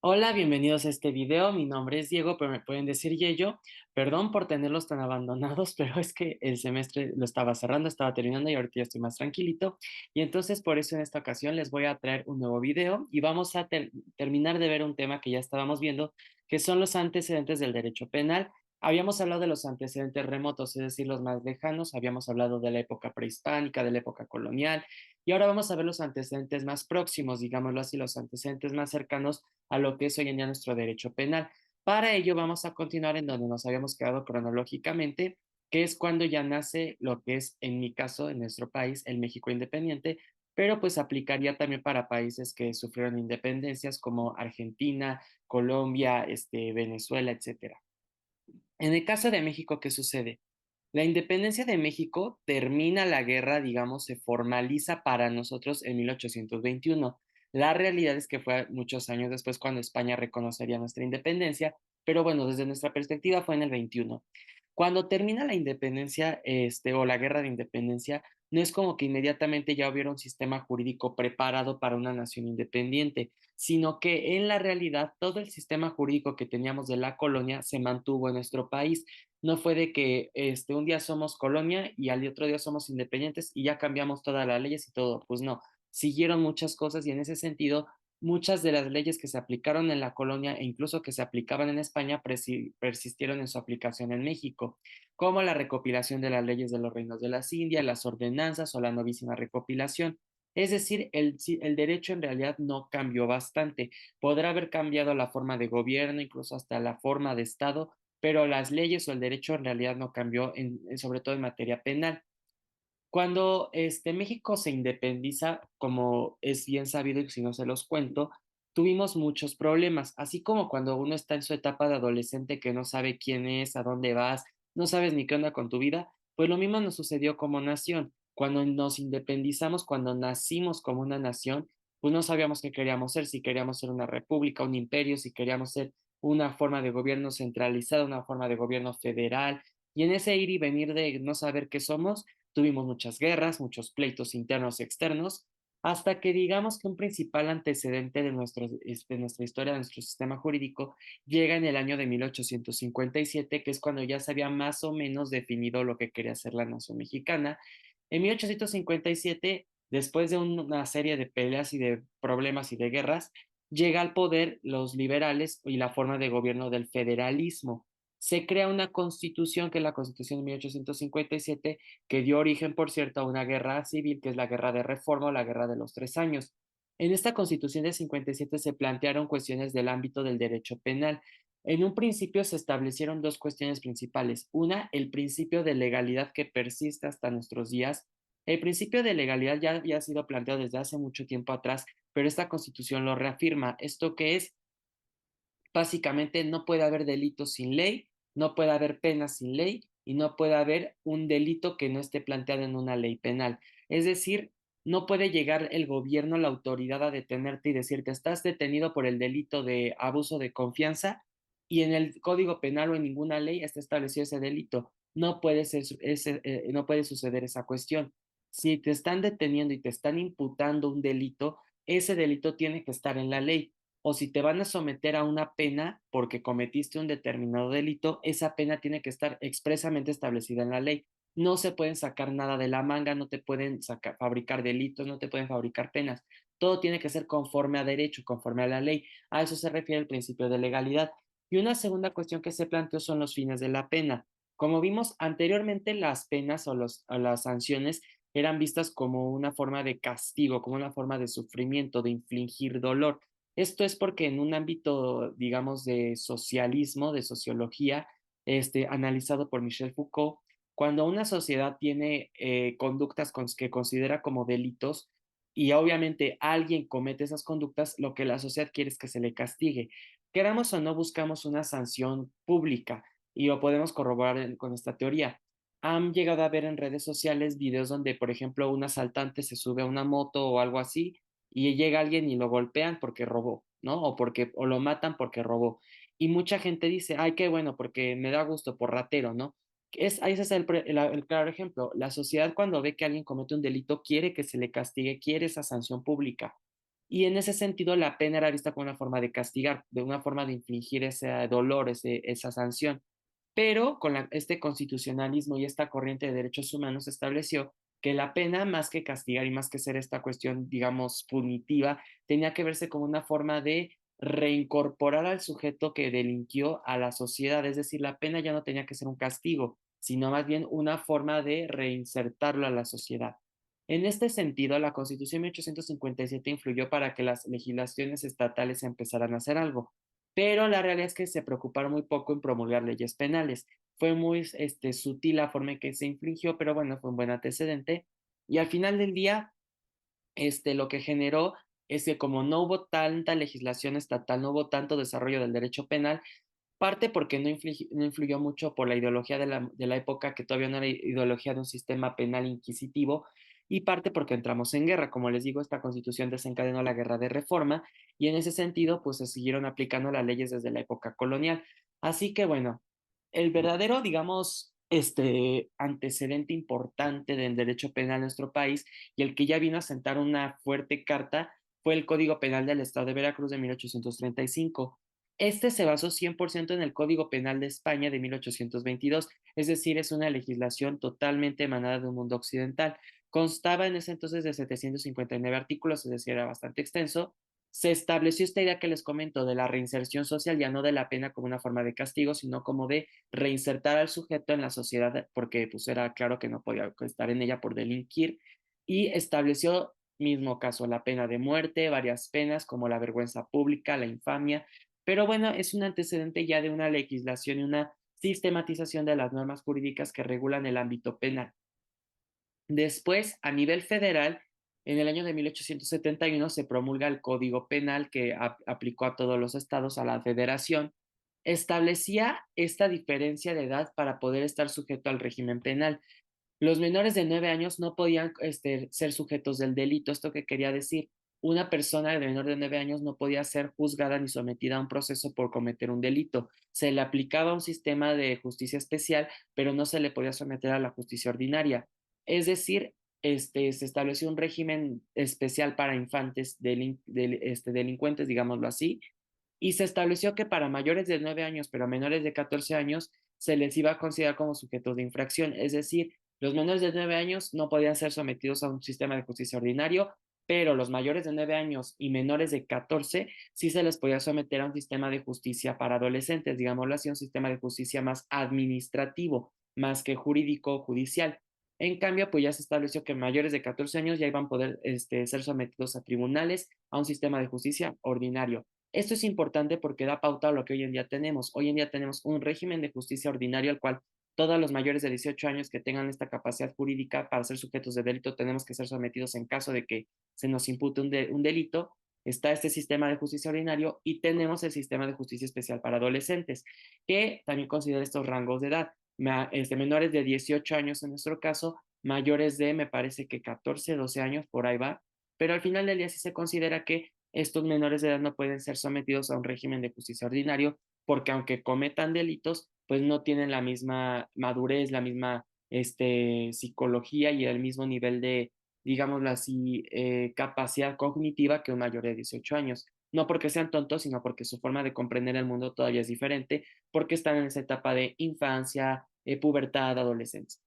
Hola, bienvenidos a este video. Mi nombre es Diego, pero me pueden decir Yello. Perdón por tenerlos tan abandonados, pero es que el semestre lo estaba cerrando, estaba terminando y ahorita ya estoy más tranquilito. Y entonces por eso en esta ocasión les voy a traer un nuevo video y vamos a terminar de ver un tema que ya estábamos viendo, que son los antecedentes del derecho penal. Habíamos hablado de los antecedentes remotos, es decir, los más lejanos. Habíamos hablado de la época prehispánica, de la época colonial. Y ahora vamos a ver los antecedentes más próximos, digámoslo así, los antecedentes más cercanos a lo que es hoy en día nuestro derecho penal. Para ello vamos a continuar en donde nos habíamos quedado cronológicamente, que es cuando ya nace lo que es, en mi caso, en nuestro país, el México independiente, pero pues aplicaría también para países que sufrieron independencias como Argentina, Colombia, Venezuela, etcétera. En el caso de México, ¿qué sucede? La independencia de México termina la guerra, digamos, se formaliza para nosotros en 1821. La realidad es que fue muchos años después cuando España reconocería nuestra independencia, pero bueno, desde nuestra perspectiva fue en el 21. Cuando termina la independencia, o la guerra de independencia, no es como que inmediatamente ya hubiera un sistema jurídico preparado para una nación independiente, sino que en la realidad todo el sistema jurídico que teníamos de la colonia se mantuvo en nuestro país. No fue de que un día somos colonia y al otro día somos independientes y ya cambiamos todas las leyes y todo. Pues no, siguieron muchas cosas y en ese sentido, muchas de las leyes que se aplicaron en la colonia e incluso que se aplicaban en España persistieron en su aplicación en México, como la recopilación de las leyes de los reinos de las Indias, las ordenanzas o la novísima recopilación. Es decir, el derecho en realidad no cambió bastante. Podrá haber cambiado la forma de gobierno, incluso hasta la forma de Estado, pero las leyes o el derecho en realidad no cambió, sobre todo en materia penal. Cuando México se independiza, como es bien sabido y si no se los cuento, tuvimos muchos problemas, así como cuando uno está en su etapa de adolescente que no sabe quién es, a dónde vas, no sabes ni qué onda con tu vida, pues lo mismo nos sucedió como nación. Cuando nos independizamos, cuando nacimos como una nación, pues no sabíamos qué queríamos ser, si queríamos ser una república, un imperio, si queríamos ser una forma de gobierno centralizada, una forma de gobierno federal, y en ese ir y venir de no saber qué somos, tuvimos muchas guerras, muchos pleitos internos y externos, hasta que digamos que un principal antecedente de nuestra historia, de nuestro sistema jurídico, llega en el año de 1857, que es cuando ya se había más o menos definido lo que quería ser la nación mexicana. En 1857, después de una serie de peleas y de problemas y de guerras, llega al poder los liberales y la forma de gobierno del federalismo. Se crea una constitución, que es la Constitución de 1857, que dio origen, por cierto, a una guerra civil, que es la Guerra de Reforma o la Guerra de los 3 años. En esta Constitución de 57 se plantearon cuestiones del ámbito del derecho penal. En un principio se establecieron dos cuestiones principales. Una, el principio de legalidad que persiste hasta nuestros días. El principio de legalidad ya había sido planteado desde hace mucho tiempo atrás, pero esta Constitución lo reafirma. ¿Esto qué es? Básicamente no puede haber delitos sin ley, no puede haber penas sin ley y no puede haber un delito que no esté planteado en una ley penal. Es decir, no puede llegar el gobierno, la autoridad a detenerte y decirte estás detenido por el delito de abuso de confianza y en el Código Penal o en ninguna ley está establecido ese delito. No puede suceder esa cuestión. Si te están deteniendo y te están imputando un delito, ese delito tiene que estar en la ley, o si te van a someter a una pena porque cometiste un determinado delito, esa pena tiene que estar expresamente establecida en la ley. No se pueden sacar nada de la manga, no te pueden fabricar delitos, no te pueden fabricar penas. Todo tiene que ser conforme a derecho, conforme a la ley. A eso se refiere el principio de legalidad. Y una segunda cuestión que se planteó son los fines de la pena. Como vimos anteriormente, las penas o las sanciones eran vistas como una forma de castigo, como una forma de sufrimiento, de infligir dolor. Esto es porque en un ámbito, digamos, de socialismo, de sociología, analizado por Michel Foucault, cuando una sociedad tiene conductas que considera como delitos y obviamente alguien comete esas conductas, lo que la sociedad quiere es que se le castigue. Queramos o no, buscamos una sanción pública y lo podemos corroborar con esta teoría. Han llegado a ver en redes sociales videos donde, por ejemplo, un asaltante se sube a una moto o algo así y llega alguien y lo golpean porque robó. ¿no? O lo matan porque robó. Y mucha gente dice, ay, qué bueno, porque me da gusto por ratero, ¿no? Ese es el claro ejemplo. La sociedad cuando ve que alguien comete un delito quiere que se le castigue, quiere esa sanción pública. Y en ese sentido, la pena era vista como una forma de castigar, de una forma de infligir ese dolor, esa sanción. Pero con este constitucionalismo y esta corriente de derechos humanos estableció que la pena, más que castigar y más que ser esta cuestión, digamos, punitiva, tenía que verse como una forma de reincorporar al sujeto que delinquió a la sociedad. Es decir, la pena ya no tenía que ser un castigo, sino más bien una forma de reinsertarlo a la sociedad. En este sentido, la Constitución de 1857 influyó para que las legislaciones estatales empezaran a hacer algo, pero la realidad es que se preocuparon muy poco en promulgar leyes penales. Fue muy sutil la forma en que se infringió, pero bueno, fue un buen antecedente. Y al final del día, lo que generó es que como no hubo tanta legislación estatal, no hubo tanto desarrollo del derecho penal, parte porque no influyó mucho por la ideología de la época, que todavía no era ideología de un sistema penal inquisitivo, y parte porque entramos en guerra. Como les digo, esta constitución desencadenó la guerra de reforma, y en ese sentido, pues se siguieron aplicando las leyes desde la época colonial. Así que bueno, el verdadero, digamos, antecedente importante del derecho penal en nuestro país, y el que ya vino a sentar una fuerte carta, fue el Código Penal del Estado de Veracruz de 1835. Este se basó 100% en el Código Penal de España de 1822, es decir, es una legislación totalmente emanada de un mundo occidental. Constaba en ese entonces de 759 artículos, es decir, era bastante extenso. Se estableció esta idea que les comento de la reinserción social, ya no de la pena como una forma de castigo, sino como de reinsertar al sujeto en la sociedad, porque pues era claro que no podía estar en ella por delinquir, y estableció, mismo caso, la pena de muerte, varias penas como la vergüenza pública, la infamia, pero bueno, es un antecedente ya de una legislación y una sistematización de las normas jurídicas que regulan el ámbito penal. Después, a nivel federal, en el año de 1871 se promulga el Código Penal que aplicó a todos los estados, a la federación. Establecía esta diferencia de edad para poder estar sujeto al régimen penal. Los menores de 9 años no podían ser sujetos del delito. ¿Esto qué quería decir? Una persona de menor de 9 años no podía ser juzgada ni sometida a un proceso por cometer un delito. Se le aplicaba un sistema de justicia especial, pero no se le podía someter a la justicia ordinaria. Es decir, se estableció un régimen especial para infantes delincuentes, digámoslo así, y se estableció que para mayores de 9 años, pero menores de 14 años, se les iba a considerar como sujetos de infracción. Es decir, los menores de 9 años no podían ser sometidos a un sistema de justicia ordinario, pero los mayores de 9 años y menores de 14 sí se les podía someter a un sistema de justicia para adolescentes, digámoslo así, un sistema de justicia más administrativo, más que jurídico o judicial. En cambio, pues ya se estableció que mayores de 14 años ya iban a poder ser sometidos a tribunales, a un sistema de justicia ordinario. Esto es importante porque da pauta a lo que hoy en día tenemos. Hoy en día tenemos un régimen de justicia ordinario al cual todos los mayores de 18 años que tengan esta capacidad jurídica para ser sujetos de delito tenemos que ser sometidos en caso de que se nos impute un delito. Está este sistema de justicia ordinario y tenemos el sistema de justicia especial para adolescentes, que también considera estos rangos de edad. Menores de 18 años en nuestro caso, mayores de, me parece que 14, 12 años, por ahí va, pero al final del día sí se considera que estos menores de edad no pueden ser sometidos a un régimen de justicia ordinario porque aunque cometan delitos, pues no tienen la misma madurez, la misma psicología y el mismo nivel de, digámoslo así, capacidad cognitiva que un mayor de 18 años. No porque sean tontos, sino porque su forma de comprender el mundo todavía es diferente, porque están en esa etapa de infancia, pubertad, adolescencia.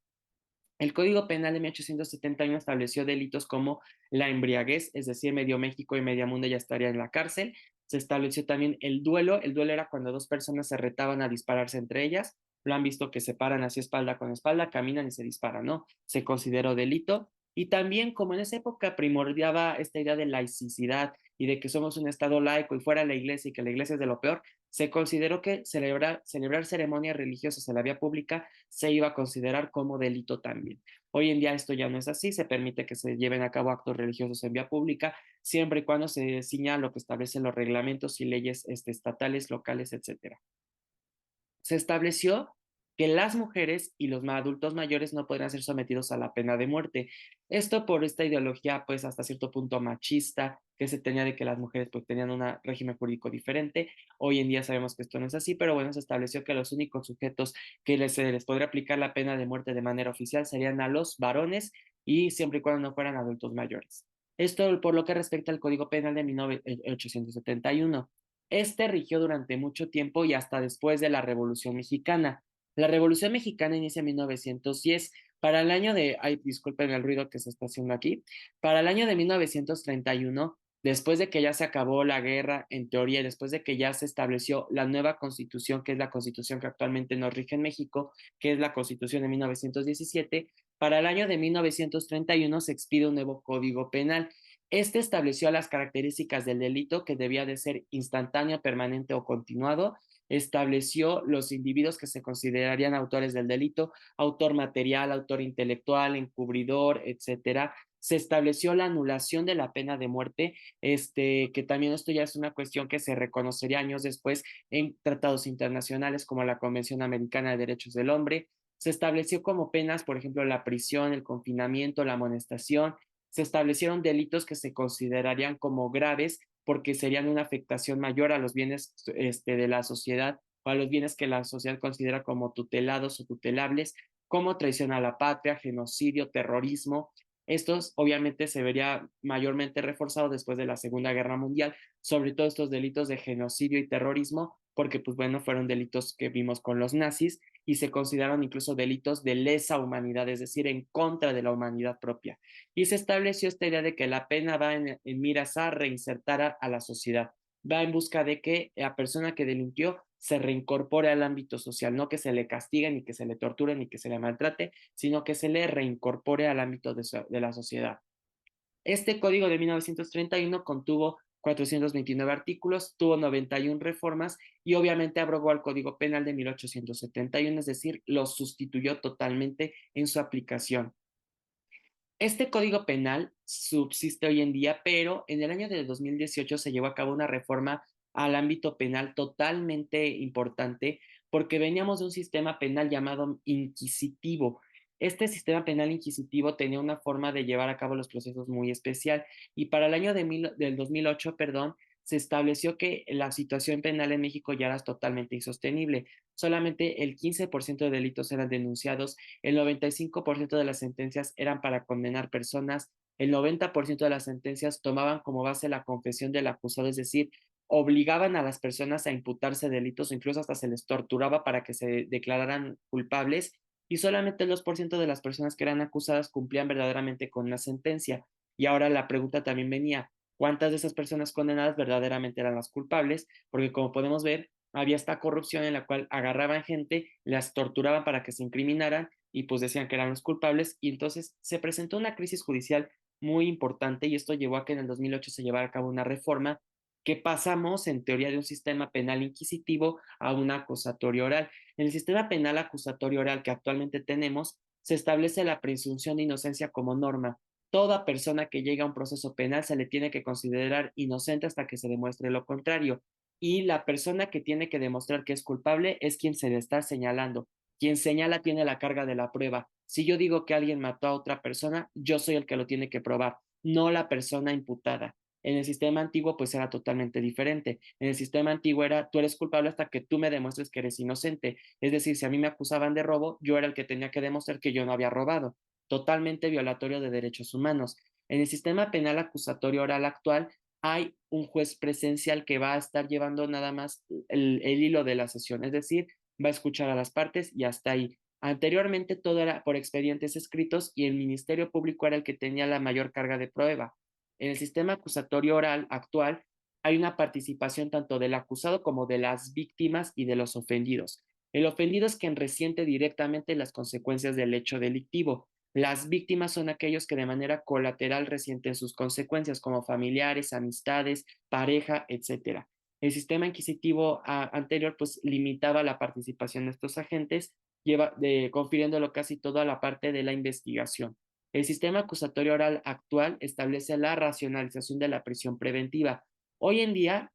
El Código Penal de 1871 estableció delitos como la embriaguez, es decir, medio México y media mundo ya estaría en la cárcel. Se estableció también el duelo. El duelo era cuando dos personas se retaban a dispararse entre ellas. Lo han visto que se paran así espalda con espalda, caminan y se disparan, ¿no? Se consideró delito. Y también, como en esa época primordiaba esta idea de laicidad y de que somos un Estado laico y fuera la iglesia y que la iglesia es de lo peor, se consideró que celebrar ceremonias religiosas en la vía pública se iba a considerar como delito también. Hoy en día esto ya no es así, se permite que se lleven a cabo actos religiosos en vía pública, siempre y cuando se ciña lo que establecen los reglamentos y leyes estatales, locales, etcétera. Se estableció que las mujeres y los adultos mayores no podrían ser sometidos a la pena de muerte. Esto por esta ideología, pues hasta cierto punto machista, que se tenía de que las mujeres pues tenían un régimen jurídico diferente. Hoy en día sabemos que esto no es así, pero bueno, se estableció que los únicos sujetos que se les podría aplicar la pena de muerte de manera oficial serían a los varones y siempre y cuando no fueran adultos mayores. Esto por lo que respecta al Código Penal de 1871. Este rigió durante mucho tiempo y hasta después de la Revolución Mexicana. La Revolución Mexicana inicia en 1910. Para el año de, ay, disculpen el ruido que se está haciendo aquí, para el año de 1931, después de que ya se acabó la guerra, en teoría, y después de que ya se estableció la nueva constitución, que es la constitución que actualmente nos rige en México, que es la constitución de 1917, para el año de 1931 se expide un nuevo código penal. Este estableció las características del delito que debía de ser instantáneo, permanente o continuado, estableció los individuos que se considerarían autores del delito, autor material, autor intelectual, encubridor, etcétera. Se estableció la anulación de la pena de muerte, que también esto ya es una cuestión que se reconocería años después en tratados internacionales como la Convención Americana de Derechos del Hombre. Se estableció como penas, por ejemplo, la prisión, el confinamiento, la amonestación. Se establecieron delitos que se considerarían como graves porque serían una afectación mayor a los bienes de la sociedad o a los bienes que la sociedad considera como tutelados o tutelables, como traición a la patria, genocidio, terrorismo. Estos obviamente se vería mayormente reforzado después de la Segunda Guerra Mundial, sobre todo estos delitos de genocidio y terrorismo, porque pues bueno, fueron delitos que vimos con los nazis y se consideraron incluso delitos de lesa humanidad, es decir, en contra de la humanidad propia. Y se estableció esta idea de que la pena va en miras a reinsertar a la sociedad, va en busca de que la persona que delinquió se reincorpore al ámbito social, no que se le castigue, ni que se le torture, ni que se le maltrate, sino que se le reincorpore al ámbito de la sociedad. Este código de 1931 contuvo 429 artículos, tuvo 91 reformas y obviamente abrogó al Código Penal de 1871, es decir, lo sustituyó totalmente en su aplicación. Este código penal subsiste hoy en día, pero en el año de 2018 se llevó a cabo una reforma al ámbito penal totalmente importante porque veníamos de un sistema penal llamado inquisitivo. Este sistema penal inquisitivo tenía una forma de llevar a cabo los procesos muy especial y para el año del 2008, perdón, se estableció que la situación penal en México ya era totalmente insostenible. Solamente el 15% de delitos eran denunciados, el 95% de las sentencias eran para condenar personas, el 90% de las sentencias tomaban como base la confesión del acusado, es decir, obligaban a las personas a imputarse delitos o incluso hasta se les torturaba para que se declararan culpables y solamente el 2% de las personas que eran acusadas cumplían verdaderamente con una sentencia. Y ahora la pregunta también venía, ¿cuántas de esas personas condenadas verdaderamente eran las culpables? Porque como podemos ver, había esta corrupción en la cual agarraban gente, las torturaban para que se incriminaran y pues decían que eran los culpables y entonces se presentó una crisis judicial muy importante y esto llevó a que en el 2008 se llevara a cabo una reforma que pasamos en teoría de un sistema penal inquisitivo a un acusatorio oral. En el sistema penal acusatorio oral que actualmente tenemos se establece la presunción de inocencia como norma. Toda persona que llega a un proceso penal se le tiene que considerar inocente hasta que se demuestre lo contrario y la persona que tiene que demostrar que es culpable es quien se le está señalando. Quien señala tiene la carga de la prueba. Si yo digo que alguien mató a otra persona, yo soy el que lo tiene que probar, no la persona imputada. En el sistema antiguo pues era totalmente diferente. En el sistema antiguo era tú eres culpable hasta que tú me demuestres que eres inocente. Es decir, si a mí me acusaban de robo, yo era el que tenía que demostrar que yo no había robado. Totalmente violatorio de derechos humanos. En el sistema penal acusatorio oral actual hay un juez presencial que va a estar llevando nada más el hilo de la sesión, es decir, va a escuchar a las partes y hasta ahí. Anteriormente todo era por expedientes escritos y el Ministerio Público era el que tenía la mayor carga de prueba. En el sistema acusatorio oral actual hay una participación tanto del acusado como de las víctimas y de los ofendidos. El ofendido es quien resiente directamente las consecuencias del hecho delictivo. Las víctimas son aquellos que de manera colateral resienten sus consecuencias, como familiares, amistades, pareja, etcétera. El sistema inquisitivo anterior pues limitaba la participación de estos agentes, confiriéndolo casi todo a la parte de la investigación. El sistema acusatorio oral actual establece la racionalización de la prisión preventiva. Hoy en día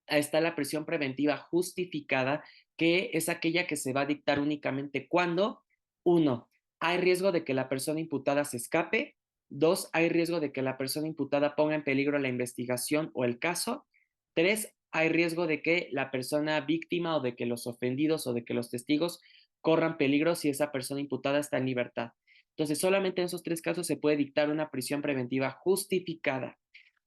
está la prisión preventiva justificada, que es aquella que se va a dictar únicamente cuando, uno, hay riesgo de que la persona imputada se escape; dos, hay riesgo de que la persona imputada ponga en peligro la investigación o el caso; tres, hay riesgo de que la persona víctima o de que los ofendidos o de que los testigos corran peligro si esa persona imputada está en libertad. Entonces, solamente en esos tres casos se puede dictar una prisión preventiva justificada.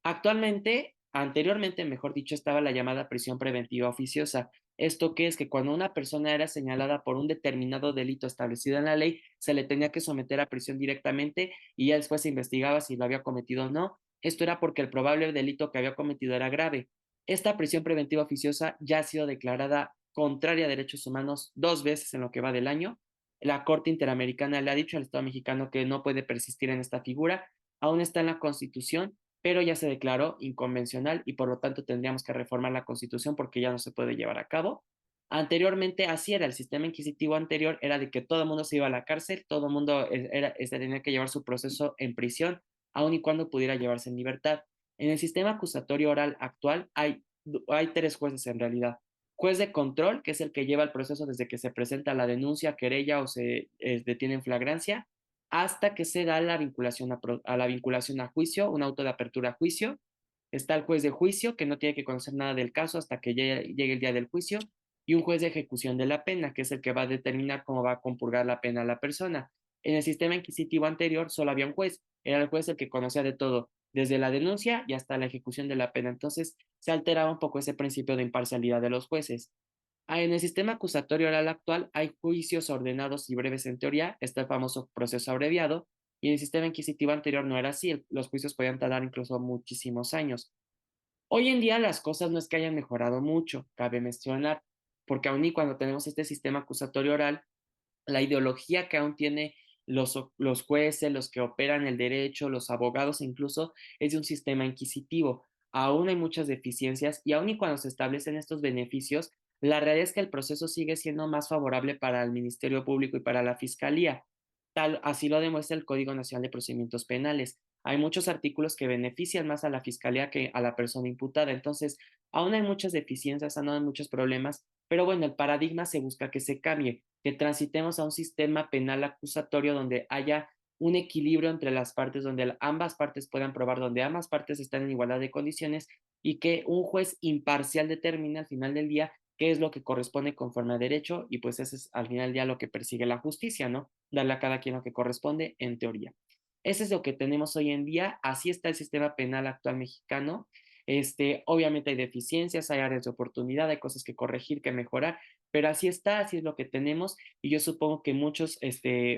Actualmente, anteriormente, mejor dicho, estaba la llamada prisión preventiva oficiosa. ¿Esto qué es? Que cuando una persona era señalada por un determinado delito establecido en la ley, se le tenía que someter a prisión directamente y ya después se investigaba si lo había cometido o no. Esto era porque el probable delito que había cometido era grave. Esta prisión preventiva oficiosa ya ha sido declarada contraria a derechos humanos 2 veces en lo que va del año. La Corte Interamericana le ha dicho al Estado mexicano que no puede persistir en esta figura. Aún está en la Constitución, pero ya se declaró inconvencional y por lo tanto tendríamos que reformar la Constitución porque ya no se puede llevar a cabo. Anteriormente así era, el sistema inquisitivo anterior era de que todo el mundo se iba a la cárcel, todo el mundo tenía que llevar su proceso en prisión, aun y cuando pudiera llevarse en libertad. En el sistema acusatorio oral actual hay tres jueces en realidad. Juez de control, que es el que lleva el proceso desde que se presenta la denuncia, querella o se detiene en flagrancia, hasta que se da la vinculación a juicio, un auto de apertura a juicio. Está el juez de juicio, que no tiene que conocer nada del caso hasta que llegue el día del juicio, y un juez de ejecución de la pena, que es el que va a determinar cómo va a compurgar la pena a la persona. En el sistema inquisitivo anterior solo había un juez, era el juez el que conocía de todo, desde la denuncia y hasta la ejecución de la pena. Entonces se alteraba un poco ese principio de imparcialidad de los jueces. En el sistema acusatorio oral actual hay juicios ordenados y breves en teoría, está el famoso proceso abreviado, y en el sistema inquisitivo anterior no era así, los juicios podían tardar incluso muchísimos años. Hoy en día las cosas no es que hayan mejorado mucho, cabe mencionar, porque aun y cuando tenemos este sistema acusatorio oral, la ideología que aún tiene los jueces, los que operan el derecho, los abogados incluso, es de un sistema inquisitivo. Aún hay muchas deficiencias y aún y cuando se establecen estos beneficios, la realidad es que el proceso sigue siendo más favorable para el Ministerio Público y para la Fiscalía. Así lo demuestra el Código Nacional de Procedimientos Penales. Hay muchos artículos que benefician más a la Fiscalía que a la persona imputada. Entonces, aún hay muchas deficiencias, aún hay muchos problemas, pero bueno, el paradigma se busca que se cambie, que transitemos a un sistema penal acusatorio donde haya un equilibrio entre las partes, donde ambas partes puedan probar, donde ambas partes están en igualdad de condiciones y que un juez imparcial determine al final del día qué es lo que corresponde conforme a derecho y pues ese es al final del día lo que persigue la justicia, ¿no? Darle a cada quien lo que corresponde en teoría. Ese es lo que tenemos hoy en día, así está el sistema penal actual mexicano. Obviamente hay deficiencias, hay áreas de oportunidad, hay cosas que corregir, que mejorar, pero así está, así es lo que tenemos y yo supongo que muchos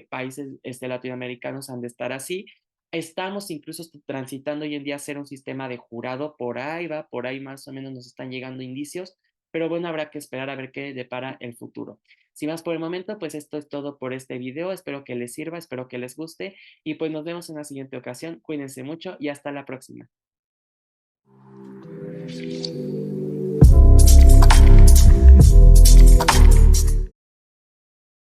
países latinoamericanos han de estar así. Estamos incluso transitando hoy en día a ser un sistema de jurado, por ahí va, por ahí más o menos nos están llegando indicios, pero bueno, habrá que esperar a ver qué depara el futuro. Sin más por el momento, pues esto es todo por este video, espero que les sirva, espero que les guste y pues nos vemos en la siguiente ocasión, cuídense mucho y hasta la próxima.